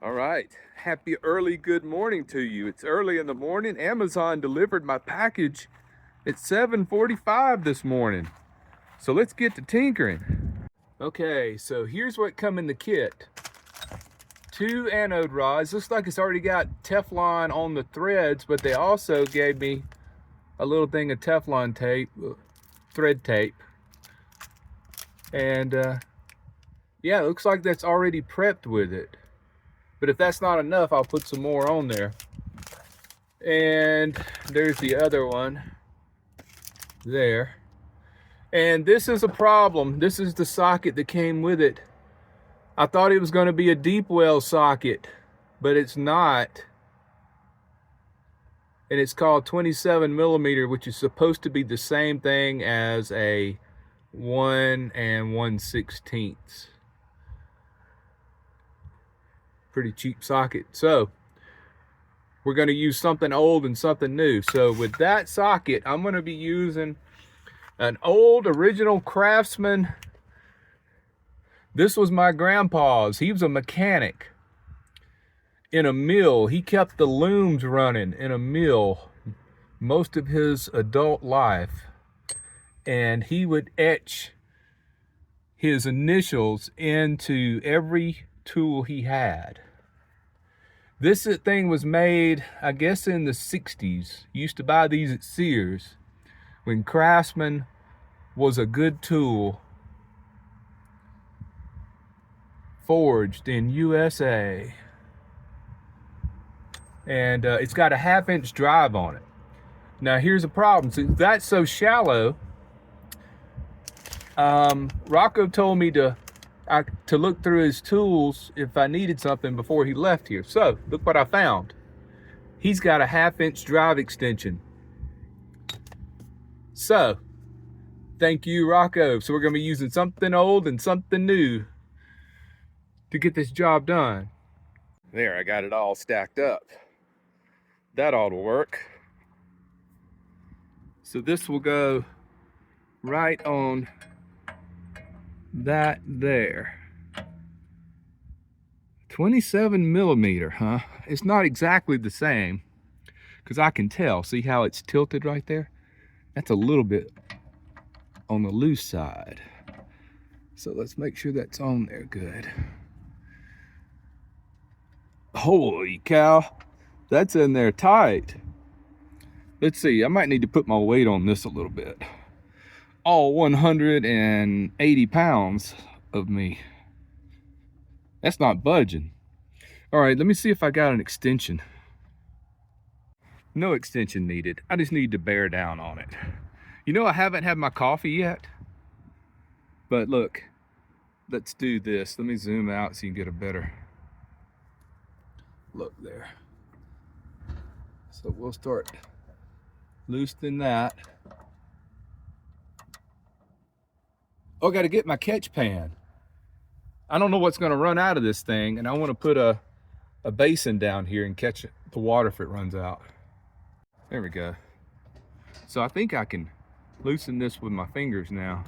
All right, happy early good morning to you. It's early in the morning. Amazon delivered my package at 7:45 this morning. So let's get to tinkering. Okay, so here's what come in the kit. 2 anode rods. Looks like it's already got Teflon on the threads, but they also gave me a little thing of Teflon tape, thread tape. And yeah, it looks like that's already prepped with it. But if that's not enough, I'll put some more on there. And there's the other one there. And this is a problem. This is the socket that came with it. I thought it was going to be a deep well socket, but it's not. And it's called 27 millimeter, which is supposed to be the same thing as a 1 1/16. Pretty cheap socket. So we're going to use something old and something new. So with that socket, I'm going to be using an old original Craftsman. This was my grandpa's. He was a mechanic in a mill. He kept the looms running in a mill most of his adult life. And he would etch his initials into every tool he had. This thing was made, I guess, in the 60s. Used to buy these at Sears when Craftsman was a good tool, forged in USA. And it's got a 1/2-inch drive on it. Now here's a problem. Since that's so shallow, Rocco told me to look through his tools if I needed something before he left here. So look what I found. He's got a 1/2-inch drive extension. So thank you, Rocco. So we're going to be using something old and something new to get this job done. There, I got it all stacked up. That ought to work. So this will go right on that there. 27 millimeter, huh? It's not exactly the same, because I can tell. See how it's tilted right there? That's a little bit on the loose side. So let's make sure that's on there good. Holy cow, that's in there tight. Let's see, I might need to put my weight on this a little bit. All 180 pounds of me. That's not budging. All right, let me see if I got an extension. No extension needed. I just need to bear down on it. You know, I haven't had my coffee yet, but look, let's do this. Let me zoom out so you can get a better look there. So we'll start loosening that. Oh, I got to get my catch pan. I don't know what's going to run out of this thing, and I want to put a basin down here and catch the water if it runs out. There we go. So I think I can loosen this with my fingers now.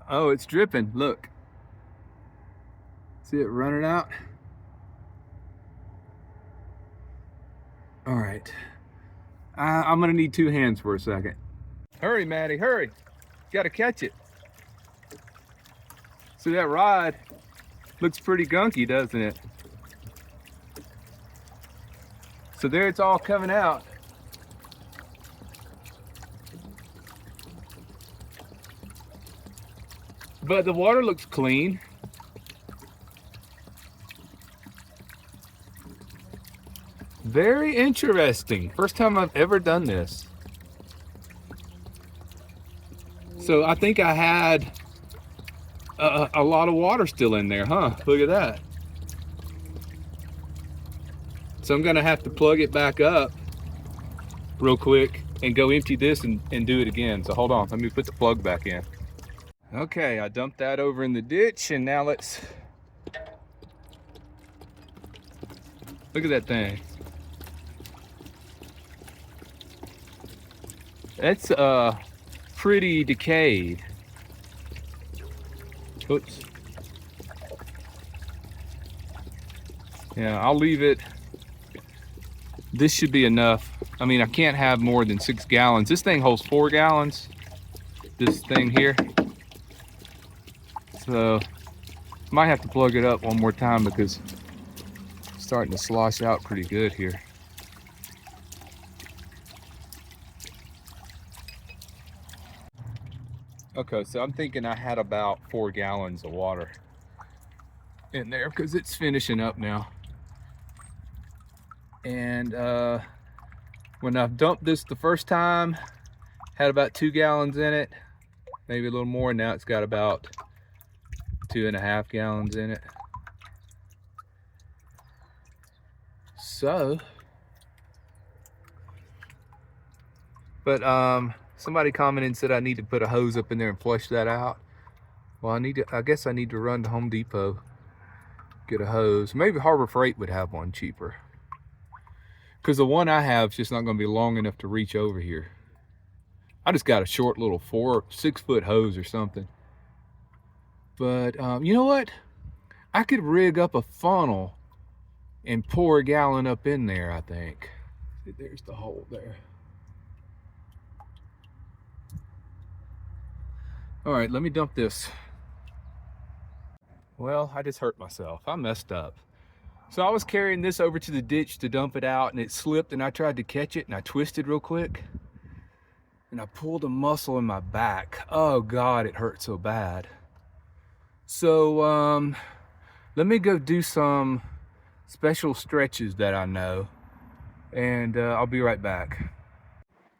Oh, it's dripping. Look. See it running out? All right. I'm going to need 2 hands for a second. Hurry, Maddie, hurry. Got to catch it. See, that rod looks pretty gunky, doesn't it? So there it's all coming out. But the water looks clean. Very interesting. First time I've ever done this. So I think I had a lot of water still in there, huh? Look at that. So I'm gonna have to plug it back up real quick and go empty this and do it again. So hold on, let me put the plug back in. Okay, I dumped that over in the ditch, and now let's look at that thing. That's pretty decayed. Oops. Yeah, I'll leave it. This should be enough. I mean, I can't have more than 6 gallons. This thing holds 4 gallons, this thing here. So, might have to plug it up one more time because it's starting to slosh out pretty good here. Okay, so I'm thinking I had about 4 gallons of water in there because it's finishing up now. And when I've dumped this the first time, had about 2 gallons in it, maybe a little more. Now it's got about 2.5 gallons in it. So, but somebody commented and said I need to put a hose up in there and flush that out. Well, I guess I need to run to Home Depot, get a hose. Maybe Harbor Freight would have one cheaper, because the one I have is just not going to be long enough to reach over here. I just got a short little 6 foot hose or something. But you know what? I could rig up a funnel and pour a gallon up in there, I think. There's the hole there. All right, let me dump this. Well, I just hurt myself. I messed up. So I was carrying this over to the ditch to dump it out, and it slipped, and I tried to catch it, and I twisted real quick, and I pulled a muscle in my back. Oh God, it hurt so bad. So let me go do some special stretches that I know, and I'll be right back.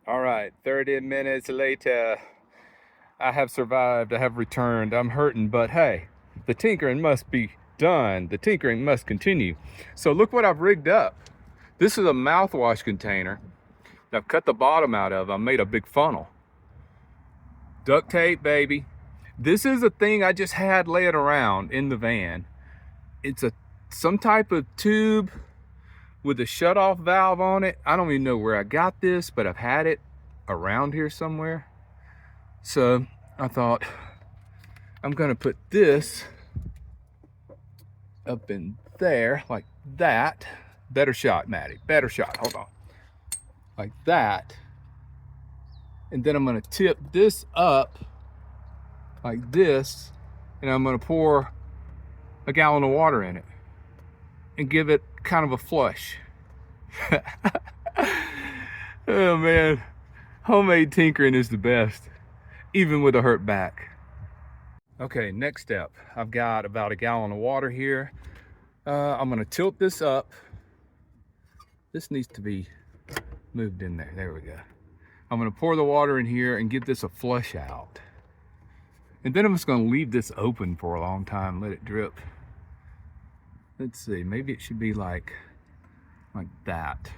All right, 30 minutes later, I have survived. I have returned. I'm hurting, but hey, the tinkering must be done. The tinkering must continue. So look what I've rigged up. This is a mouthwash container that I've cut the bottom out of. I made a big funnel. Duct tape, baby. This is a thing I just had laying around in the van. It's some type of tube with a shut-off valve on it. I don't even know where I got this, but I've had it around here somewhere. So I thought I'm gonna put this up in there like that. Better shot, Maddie, better shot, hold on. Like that. And then I'm gonna tip this up like this, and I'm gonna pour a gallon of water in it and give it kind of a flush. Oh man, homemade tinkering is the best, even with a hurt back. Okay, next step. I've got about a gallon of water here. I'm gonna tilt this up. This needs to be moved in there. There we go. I'm gonna pour the water in here and give this a flush out. And then I'm just gonna leave this open for a long time, let it drip. Let's see, maybe it should be like that.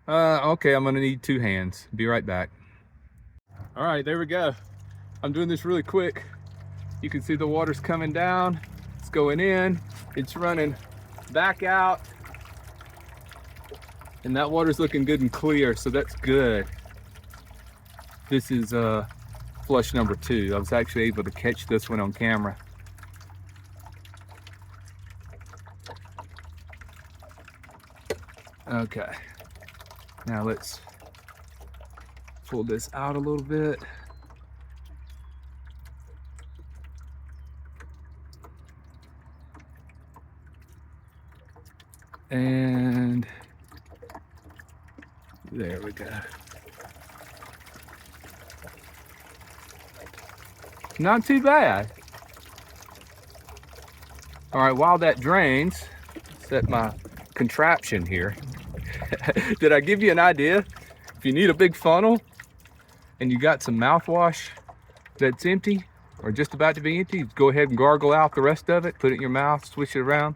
Okay, I'm gonna need 2 hands. Be right back. All right, there we go. I'm doing this really quick. You can see the water's coming down. It's going in. It's running back out. And that water's looking good and clear, so that's good. This is flush number 2. I was actually able to catch this one on camera. Okay, now let's pull this out a little bit. And there we go. Not too bad. All right, while that drains, set my contraption here. Did I give you an idea? If you need a big funnel and you got some mouthwash that's empty or just about to be empty, go ahead and gargle out the rest of it, put it in your mouth, swish it around,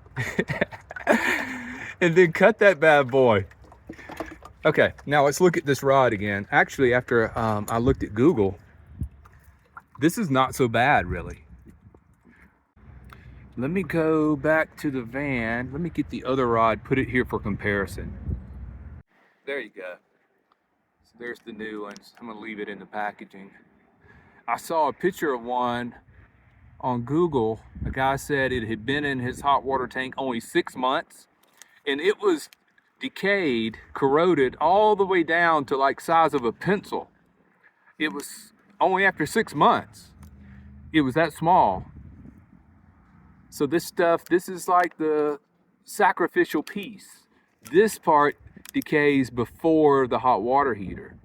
and then cut that bad boy. Okay, now let's look at this rod again. Actually, after I looked at Google, this is not so bad, really. Let me go back to the van. Let me get the other rod, put it here for comparison. There you go. So there's the new ones. I'm gonna leave it in the packaging. I saw a picture of one on Google. A guy said it had been in his hot water tank only 6 months, and it was decayed, corroded all the way down to like size of a pencil. It was only after 6 months. It was that small. So this stuff, this is like the sacrificial piece. This part decays before the hot water heater.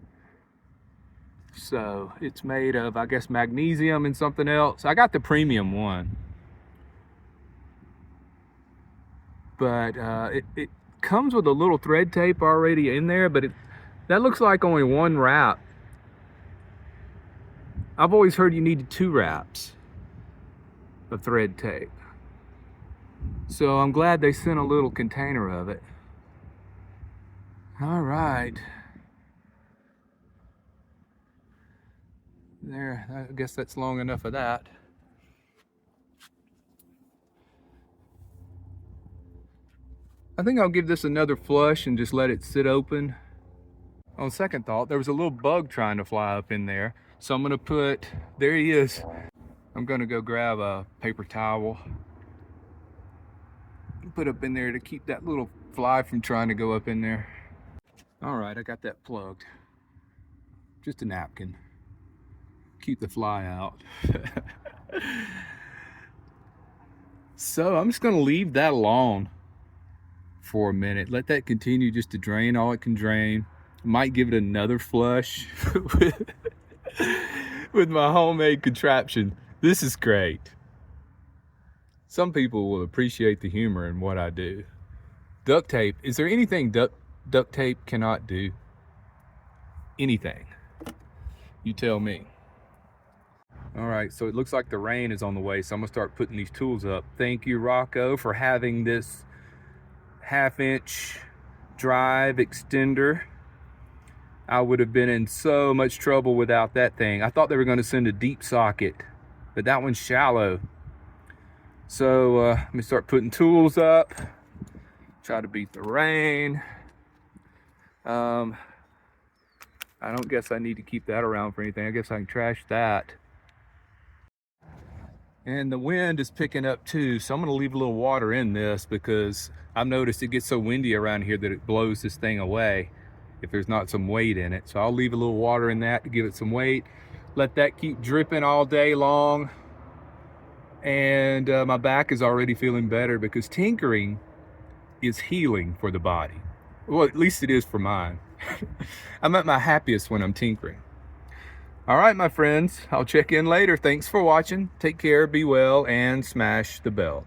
So it's made of, I guess, magnesium and something else. I got the premium one. But it comes with a little thread tape already in there, but that looks like only one wrap. I've always heard you needed 2 wraps of thread tape. So I'm glad they sent a little container of it. All right. There, I guess that's long enough of that. I think I'll give this another flush and just let it sit open. On second thought, there was a little bug trying to fly up in there. So I'm gonna put, there he is. I'm gonna go grab a paper towel. Put up in there to keep that little fly from trying to go up in there. All right, I got that plugged. Just a napkin. Keep the fly out. So I'm just gonna leave that alone for a minute. Let that continue just to drain all it can drain. Might give it another flush with my homemade contraption. This is great. Some people will appreciate the humor in what I do. Duct tape. Is there anything duct tape cannot do? Anything. You tell me. All right, so it looks like the rain is on the way, so I'm gonna start putting these tools up. Thank you, Rocco, for having this 1/2-inch drive extender. I would have been in so much trouble without that thing. I thought they were gonna send a deep socket, but that one's shallow. So let me start putting tools up. Try to beat the rain. I don't guess I need to keep that around for anything. I guess I can trash that. And the wind is picking up too, so I'm gonna leave a little water in this because I've noticed it gets so windy around here that it blows this thing away if there's not some weight in it. So I'll leave a little water in that to give it some weight. Let that keep dripping all day long. And my back is already feeling better because tinkering is healing for the body. Well, at least it is for mine. I'm at my happiest when I'm tinkering. All right, my friends, I'll check in later. Thanks for watching. Take care, be well, and smash the bell.